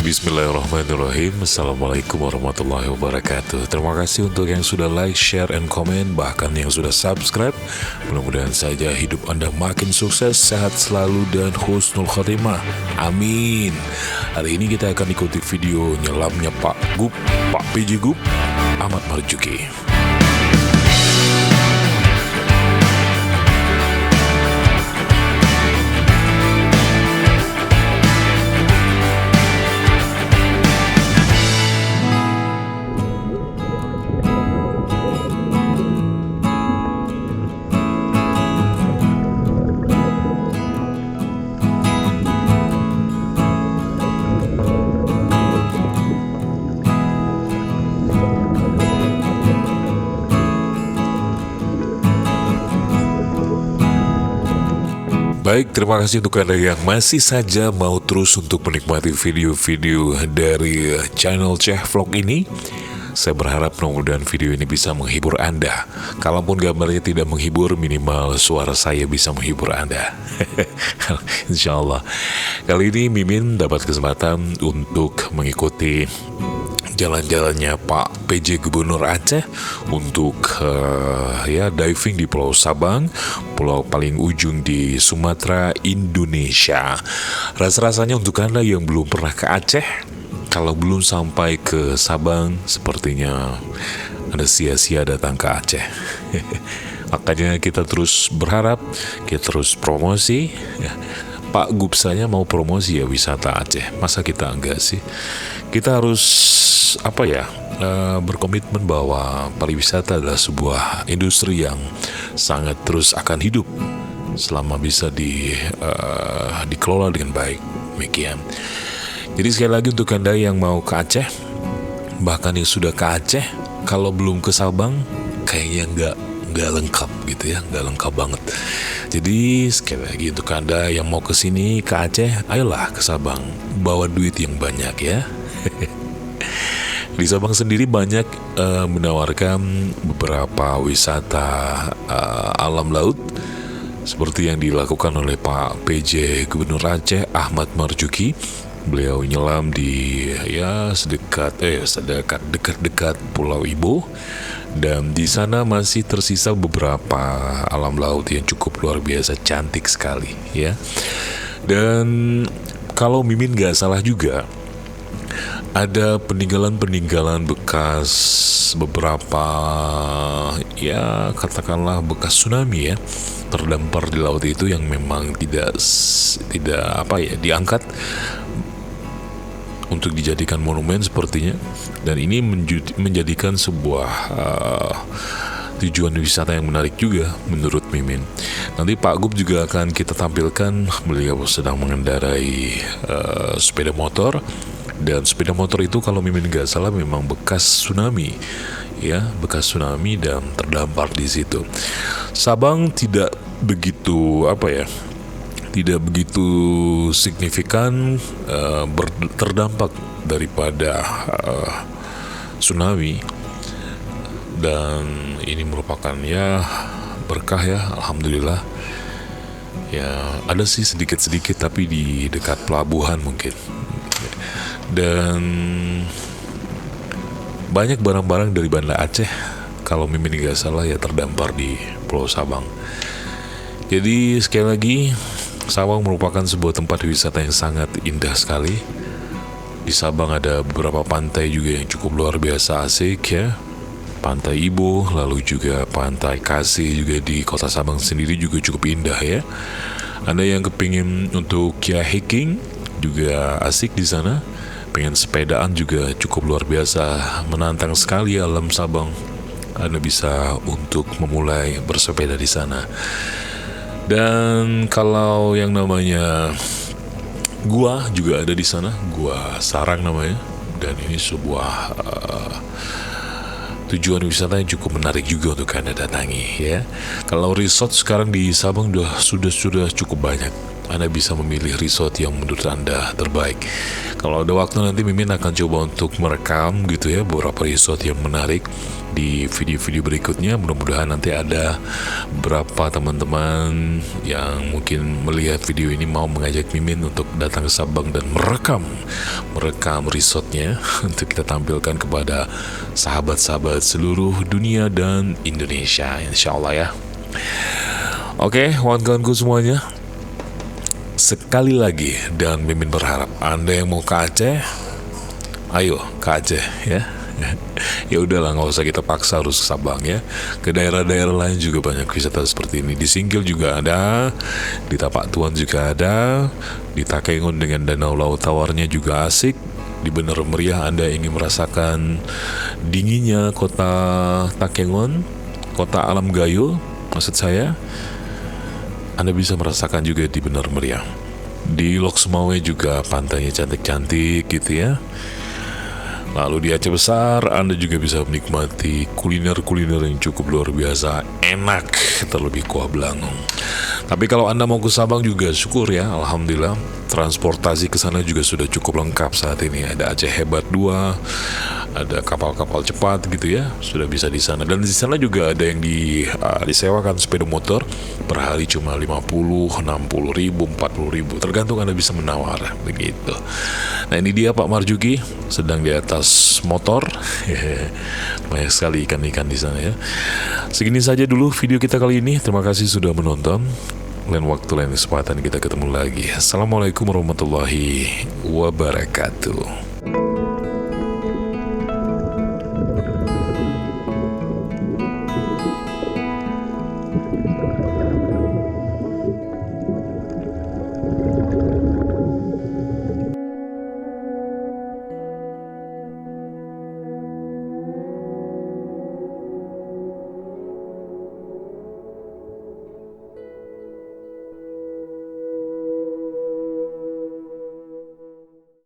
Bismillahirrahmanirrahim. Assalamualaikum warahmatullahi wabarakatuh. Terima kasih untuk yang sudah like, share, and comment, bahkan yang sudah subscribe. Mudah-mudahan saja hidup Anda makin sukses, sehat selalu, dan husnul khotimah. Amin. Hari ini kita akan ikuti video nyelamnya Pak PJ Gub, Ahmad Marzuki. Baik, terima kasih untuk Anda yang masih saja mau terus untuk menikmati video-video dari channel Ceh Vlog ini. Saya berharap mudah-mudahan video ini bisa menghibur Anda. Kalaupun gambarnya tidak menghibur, minimal suara saya bisa menghibur Anda. Insya Allah. Kali ini Mimin dapat kesempatan untuk mengikuti jalan-jalannya Pak PJ Gubernur Aceh untuk diving di Pulau Sabang, pulau paling ujung di Sumatera, Indonesia. Rasa-rasanya untuk Anda yang belum pernah ke Aceh, kalau belum sampai ke Sabang, sepertinya Anda sia-sia datang ke Aceh. Makanya kita terus berharap, kita terus promosi. Pak Gub saja mau promosi ya wisata Aceh, masa kita enggak sih? Kita harus berkomitmen bahwa pariwisata adalah sebuah industri yang sangat terus akan hidup selama bisa dikelola dengan baik. Demikian. Jadi sekali lagi untuk Anda yang mau ke Aceh, bahkan yang sudah ke Aceh, kalau belum ke Sabang, kayaknya nggak lengkap gitu ya, nggak lengkap banget. Jadi sekali lagi untuk Anda yang mau ke sini ke Aceh, ayolah ke Sabang, bawa duit yang banyak ya. Di Sabang sendiri banyak menawarkan beberapa wisata alam laut seperti yang dilakukan oleh Pak PJ Gubernur Aceh Ahmad Marzuki. Beliau nyelam di dekat Pulau Ibo, dan di sana masih tersisa beberapa alam laut yang cukup luar biasa cantik sekali ya. Dan kalau Mimin gak salah juga, ada peninggalan-peninggalan bekas beberapa katakanlah bekas tsunami ya, terdampar di laut itu yang memang tidak diangkat untuk dijadikan monumen sepertinya. Dan ini menjadikan sebuah tujuan wisata yang menarik juga menurut Mimin. Nanti Pak Gub juga akan kita tampilkan, beliau sedang mengendarai sepeda motor. Dan sepeda motor itu kalau Mimin nggak salah memang bekas tsunami ya, bekas tsunami dan terdampar di situ. Sabang tidak begitu signifikan terdampak daripada tsunami, dan ini merupakan berkah ya, alhamdulillah ya. Ada sih sedikit-sedikit tapi di dekat pelabuhan mungkin. Dan banyak barang-barang dari Banda Aceh kalau Mimin gak salah ya terdampar di Pulau Sabang. Jadi sekali lagi, Sabang merupakan sebuah tempat wisata yang sangat indah sekali. Di Sabang ada beberapa pantai juga yang cukup luar biasa asik ya. Pantai Ibo, lalu juga Pantai Kasih juga di kota Sabang sendiri juga cukup indah ya. Anda yang kepingin untuk hiking juga asik di sana. Pengen sepedaan juga cukup luar biasa, menantang sekali alam Sabang. Anda bisa untuk memulai bersepeda di sana. Dan kalau yang namanya gua juga ada di sana, Gua Sarang namanya. Dan ini sebuah tujuan wisata yang cukup menarik juga untuk Anda datangi ya. Kalau resort sekarang di Sabang sudah cukup banyak. Anda bisa memilih resort yang menurut Anda terbaik. Kalau ada waktu nanti Mimin akan coba untuk merekam gitu ya beberapa resort yang menarik di video-video berikutnya. Mudah-mudahan nanti ada beberapa teman-teman yang mungkin melihat video ini mau mengajak Mimin untuk datang ke Sabang dan merekam resortnya untuk kita tampilkan kepada sahabat-sahabat seluruh dunia dan Indonesia, insya Allah ya. Oke, kawan-kawanku semuanya, sekali lagi dan Mimin berharap Anda yang mau ke Aceh, ayo ke Aceh ya. Ya udahlah, nggak usah kita paksa harus ke Sabang ya. Ke daerah-daerah lain juga banyak wisata seperti ini. Di Singkil juga ada, di Tapak Tuan juga ada, di Takengon dengan danau laut tawarnya juga asik. Di Bener Meriah Anda ingin merasakan dinginnya kota Takengon, kota alam gayo maksud saya, Anda bisa merasakan juga di Bener Meriah. Di Lok Sumawe juga pantainya cantik-cantik gitu ya. Lalu di Aceh Besar Anda juga bisa menikmati kuliner-kuliner yang cukup luar biasa, enak, terlebih kuah belangong. Tapi kalau Anda mau ke Sabang juga syukur ya, alhamdulillah transportasi ke sana juga sudah cukup lengkap saat ini. Ada Aceh Hebat 2, ada kapal-kapal cepat gitu ya, sudah bisa di sana. Dan di sana juga ada yang disewakan sepeda motor per hari cuma 50, 60 ribu, 40 ribu, tergantung Anda bisa menawar begitu. Nah ini dia Pak Marjuki sedang di atas motor. Banyak sekali ikan-ikan di sana ya. Segini saja dulu video kita kali ini. Terima kasih sudah menonton. Lain waktu, lain kesempatan kita ketemu lagi. Assalamualaikum warahmatullahi wabarakatuh.